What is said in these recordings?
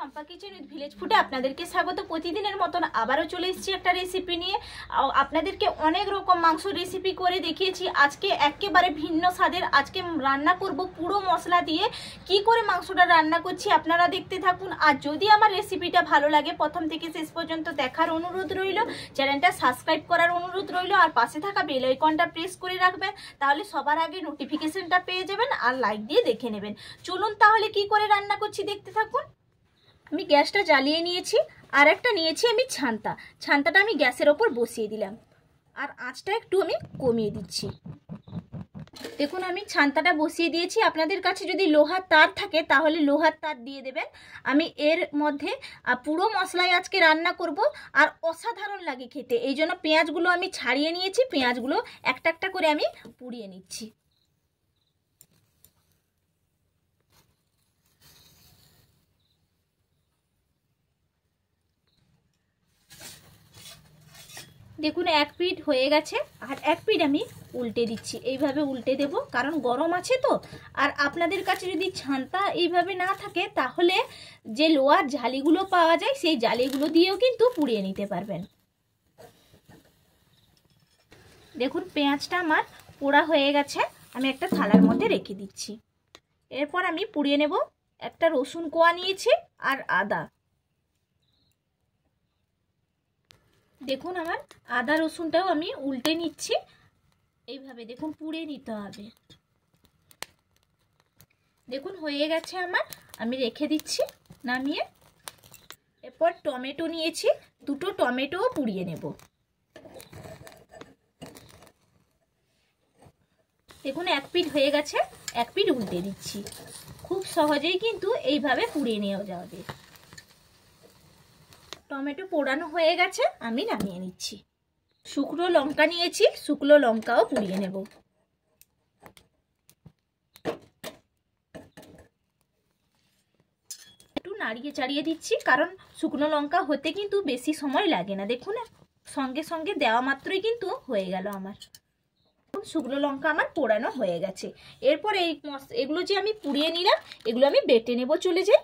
Shampa kitchen with village ফুডে আপনাদেরকে স্বাগত। প্রতিদিনের মতন আবারও চলে এসেছি একটা রেসিপি নিয়ে। আপনাদেরকে অনেক রকম মাংস রেসিপি করে দেখিয়েছি, আজকে একেবারে ভিন্ন স্বাদের আজকে রান্না করব পুরো মশলা দিয়ে। কি করে মাংসটা রান্না করছি আপনারা দেখতে থাকুন। আর যদি আমার রেসিপিটা ভালো লাগে প্রথম থেকে শেষ পর্যন্ত দেখার অনুরোধ রইল, চ্যানেলটা সাবস্ক্রাইব করার অনুরোধ রইল, আর পাশে থাকা বেল আইকনটা প্রেস করে রাখবেন, তাহলে সবার আগে নোটিফিকেশনটা পেয়ে যাবেন। আর লাইক দিয়ে দেখে নেবেন। চলুন তাহলে কি করে রান্না করছি দেখতে থাকুন। আমি গ্যাসটা জ্বালিয়ে নিয়েছি, আর একটা নিয়েছি আমি ছান্তাটা আমি গ্যাসের ওপর বসিয়ে দিলাম, আর আঁচটা একটু আমি কমিয়ে দিচ্ছি। দেখুন আমি ছান্তাটা বসিয়ে দিয়েছি। আপনাদের কাছে যদি লোহার তার থাকে তাহলে লোহার তার দিয়ে দেবেন। আমি এর মধ্যে পুরো মশলায় আজকে রান্না করব, আর অসাধারণ লাগে খেতে। এই জন্য পেঁয়াজগুলো আমি ছাড়িয়ে নিয়েছি, পেঁয়াজগুলো একটা একটা করে আমি পুড়িয়ে নিচ্ছি। দেখুন এক পিঠ হয়ে গেছে, আর এক পিঠ আমি উল্টে দিচ্ছি। এইভাবে উল্টে দেব, কারণ গরম আছে তো। আর আপনাদের কাছে যদি ছান্তা এইভাবে না থাকে তাহলে যে লোহার জালিগুলো পাওয়া যায় সেই জালিগুলো দিয়েও কিন্তু পুড়িয়ে নিতে পারবেন। দেখুন পেঁয়াজটা আমার পোড়া হয়ে গেছে, আমি একটা থালার মধ্যে রেখে দিচ্ছি। এরপর আমি পুড়িয়ে নেব। একটা রসুন কোয়া নিয়েছি আর আদা। দেখুন আমার আদা রসুনটাও আমি উল্টে নিচ্ছি। এইভাবে দেখুন পুড়ে নিতে হবে। দেখুন হয়ে গেছে আমার, আমি রেখে দিচ্ছি নামিয়ে। এরপর টমেটো নিয়েছি, দুটো টমেটোও পুড়িয়ে নেব। দেখুন এক পিঠ হয়ে গেছে, এক পিঠ উল্টে দিচ্ছি। খুব সহজেই কিন্তু এইভাবে পুড়িয়ে নেওয়া যাবে। টমেটো পোড়ানো হয়ে গেছে, আমি নামিয়ে নিচ্ছি। শুকনো লঙ্কা নিয়েছি, শুকনো লঙ্কাও পুড়িয়ে নেব। একটু নাড়িয়ে চাড়িয়ে দিচ্ছি, কারণ শুকনো লঙ্কা হতে কিন্তু বেশি সময় লাগে না। দেখুন সঙ্গে সঙ্গে দেওয়া মাত্রই কিন্তু হয়ে গেল আমার। শুকনো লঙ্কা আমার পোড়ানো হয়ে গেছে। এরপর এগুলো যে আমি পুড়িয়ে নিলাম এগুলো আমি বেটে নেব। চলে যাই।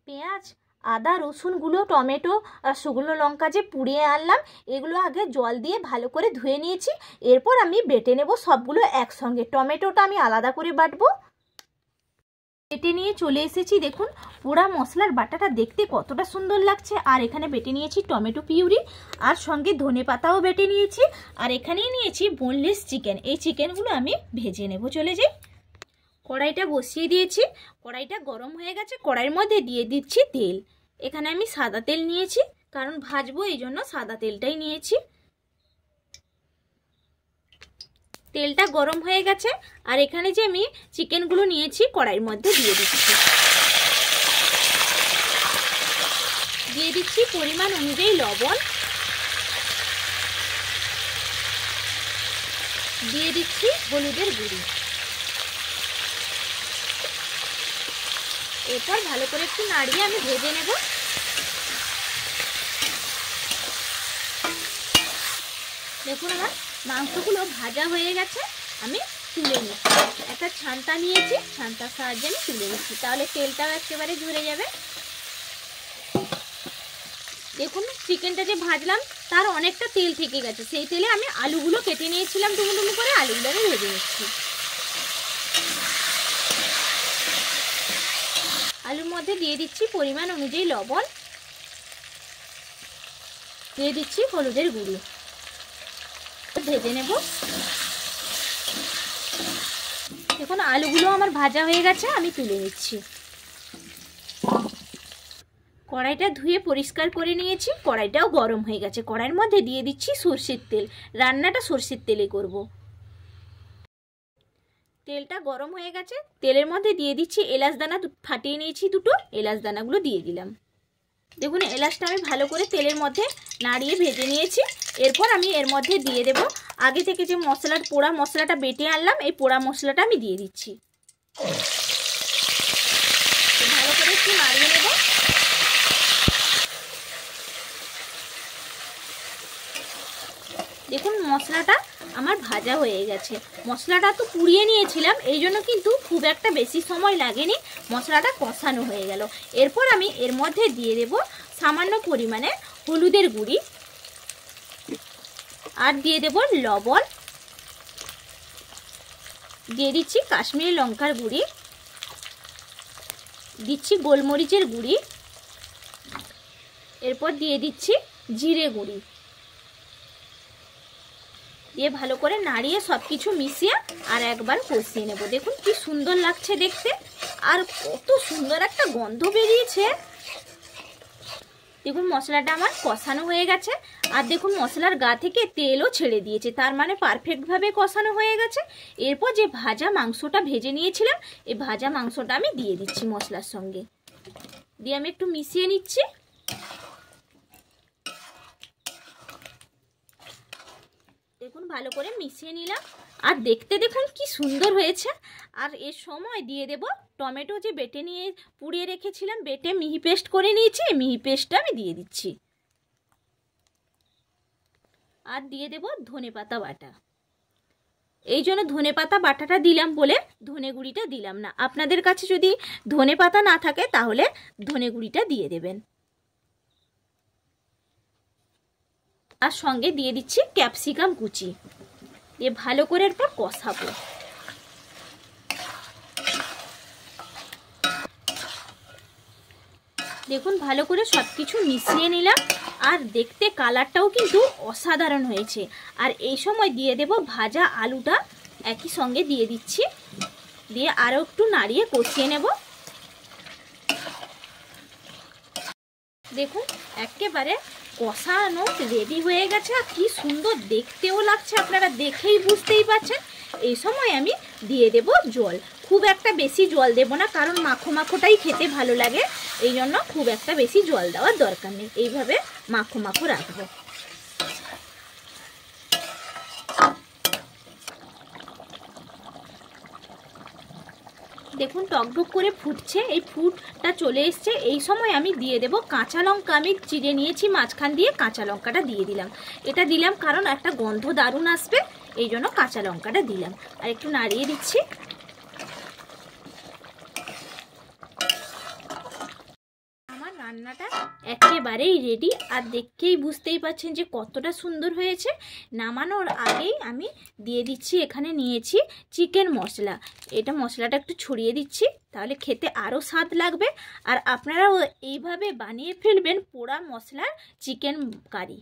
পেঁয়াজ, আদা, রসুনগুলো, টমেটো আর শুকনো লঙ্কা যে পুড়িয়ে আনলাম এগুলো আগে জল দিয়ে ভালো করে ধুয়ে নিয়েছি। এরপর আমি বেটে নেব সবগুলো একসঙ্গে। টমেটোটা আমি আলাদা করে বাটবো। বেটে নিয়ে চলে এসেছি। দেখুন পোড়া মশলার বাটাটা দেখতে কতটা সুন্দর লাগছে। আর এখানে বেটে নিয়েছি টমেটো পিউরি, আর সঙ্গে ধনে পাতাও বেটে নিয়েছি। আর এখানেই নিয়েছি বোনলেস চিকেন। এই চিকেনগুলো আমি ভেজে নেব। চলে যাই। কড়াইটা বসিয়ে দিয়েছি, কড়াইটা গরম হয়ে গেছে। কড়াইয়ের মধ্যে দিয়ে দিচ্ছি তেল। এখানে আমি সাদা তেল নিয়েছি, কারণ ভাজবো এই জন্য সাদা তেলটাই নিয়েছি। তেলটা গরম হয়ে গেছে, আর এখানে যে আমি চিকেনগুলো নিয়েছি কড়াইয়ের মধ্যে দিয়ে দিচ্ছি। দিয়ে দিচ্ছি পরিমাণ অনুযায়ী লবণ, দিয়ে দিচ্ছি হলুদের গুঁড়ি। এরপর ভালো করে একটু নাড়িয়ে আমি ভেজে নেব। দেখুন আমার মাংসগুলো ভাজা হয়ে গেছে, আমি তুলে নিচ্ছি। একটা ছান্তা নিয়েছি, ছান্তার সাহায্যে আমি তুলে নিচ্ছি, তাহলে তেলটাও একেবারে ঝরে যাবে। দেখুন চিকেনটা যে ভাজলাম তার অনেকটা তেল থেকে গেছে। সেই তেলে আমি আলুগুলো কেটে নিয়েছিলাম ডুমো ডুমো করে, আলুগুলো আমি ভেজে নিচ্ছি। আলুর মধ্যে দিয়ে দিচ্ছি পরিমাণ অনুযায়ী লবণ, দিয়ে দিচ্ছি হলুদের গুঁড়ি। ভেজে নেব। দেখুন আলুগুলো আমার ভাজা হয়ে গেছে, আমি তুলে নিচ্ছি। কড়াইটা ধুয়ে পরিষ্কার করে নিয়েছি, কড়াইটাও গরম হয়ে গেছে। কড়াইয়ের মধ্যে দিয়ে দিচ্ছি সরষের তেল। রান্নাটা সরষের তেলে করব। তেলটা গরম হয়ে গেছে, তেলের মধ্যে দিয়ে দিচ্ছি এলাচ দানা। ফাটিয়ে নিয়েছি দুটো, এলাচ দানাগুলো দিয়ে দিলাম। দেখুন এলাচটা আমি ভালো করে তেলের মধ্যে নাড়িয়ে ভেজে নিয়েছি। এরপর আমি এর মধ্যে দিয়ে দেব আগে থেকে যে পোড়া মশলাটা বেটে আনলাম, এই পোড়া মশলাটা আমি দিয়ে দিচ্ছি। ভালো করে একটু নাড়িয়ে নেব। দেখুন মশলাটা আমার ভাজা হয়ে গেছে। মশলাটা তো পুড়িয়ে নিয়েছিলাম, এই জন্য কিন্তু খুব একটা বেশি সময় লাগেনি, মশলাটা কষানো হয়ে গেল। এরপর আমি এর মধ্যে দিয়ে দেব সামান্য পরিমাণে হলুদের গুঁড়ি, আর দিয়ে দেব লবণ, দিয়ে দিচ্ছি কাশ্মীরি লঙ্কার গুঁড়ি, দিচ্ছি গোলমরিচের গুঁড়ি, এরপর দিয়ে দিচ্ছি জিরে গুঁড়ি, দিয়ে ভালো করে নাড়িয়ে সব কিছু মিশিয়ে আর একবার কষিয়ে নেব। দেখুন কি সুন্দর লাগছে দেখতে, আর কত সুন্দর একটা গন্ধ বেরিয়েছে। দেখুন মশলাটা আমার কষানো হয়ে গেছে, আর দেখুন মশলার গা থেকে তেলও ছেড়ে দিয়েছে, তার মানে পারফেক্টভাবে কষানো হয়ে গেছে। এরপর যে ভাজা মাংসটা ভেজে নিয়েছিলাম, এই ভাজা মাংসটা আমি দিয়ে দিচ্ছি মশলার সঙ্গে, দিয়ে আমি একটু মিশিয়ে নিচ্ছি। দেখুন ভালো করে মিশিয়ে নিলাম, আর দেখতে দেখুন কি সুন্দর হয়েছে। আর এর সময় দিয়ে দেব টমেটো, যে বেটে নিয়ে পুড়িয়ে রেখেছিলাম, বেটে মিহি পেস্ট করে নিয়েছি, মিহি পেস্টটা আমি দিয়ে দিচ্ছি। আর দিয়ে দেব ধনেপাতা বাটা। এই জন্য ধনেপাতা বাটাটা দিলাম বলে ধনে গুঁড়িটা দিলাম না। আপনাদের কাছে যদি ধনেপাতা না থাকে তাহলে ধনে গুঁড়িটা দিয়ে দেবেন। আর সঙ্গে দিয়ে দিচ্ছি ক্যাপসিকাম কুচি, দিয়ে ভালো করে এরপর কষাবো। দেখুন ভালো করে সব কিছু মিশিয়ে নিলাম, আর দেখতে কালারটাও কিন্তু অসাধারণ হয়েছে। আর এই সময় দিয়ে দেব ভাজা আলুটা, একই সঙ্গে দিয়ে দিচ্ছি, দিয়ে আরও একটু নাড়িয়ে কষিয়ে নেব। দেখুন একেবারে কষানো রেডি হয়ে গেছে, আর কি সুন্দর দেখতেও লাগছে, আপনারা দেখেই বুঝতেই পারছেন। এই সময় আমি দিয়ে দেব জল, খুব একটা বেশি জল দেব না, কারণ মাখো মাখোটাই খেতে ভালো লাগে, এই জন্য খুব একটা বেশি জল দেওয়ার দরকার নেই, এইভাবে মাখো মাখো রাখবো। দেখুন টকবক করে ফুটছে, এই ফুটটা চলে এসছে। এই সময় আমি দিয়ে দেব কাঁচা লঙ্কা, আমি চিড়ে নিয়েছি মাঝখান দিয়ে, কাঁচা লঙ্কাটা দিয়ে দিলাম। এটা দিলাম কারণ একটা গন্ধ দারুণ আসবে, এই জন্য কাঁচা লঙ্কাটা দিলাম। আর একটু নাড়িয়ে দিচ্ছি। আমার রান্নাটা একেবারেই রেডি, আর দেখেই বুঝতেই পারছেন যে কতটা সুন্দর হয়েছে। নামানোর আগেই আমি দিয়ে দিচ্ছি, এখানে নিয়েছি চিকেন মশলা, এটা মশলাটা একটু ছড়িয়ে দিচ্ছি, তাহলে খেতে আরও স্বাদ লাগবে। আর আপনারাও এইভাবে বানিয়ে ফেলবেন পোড়া মশলার চিকেন কারি।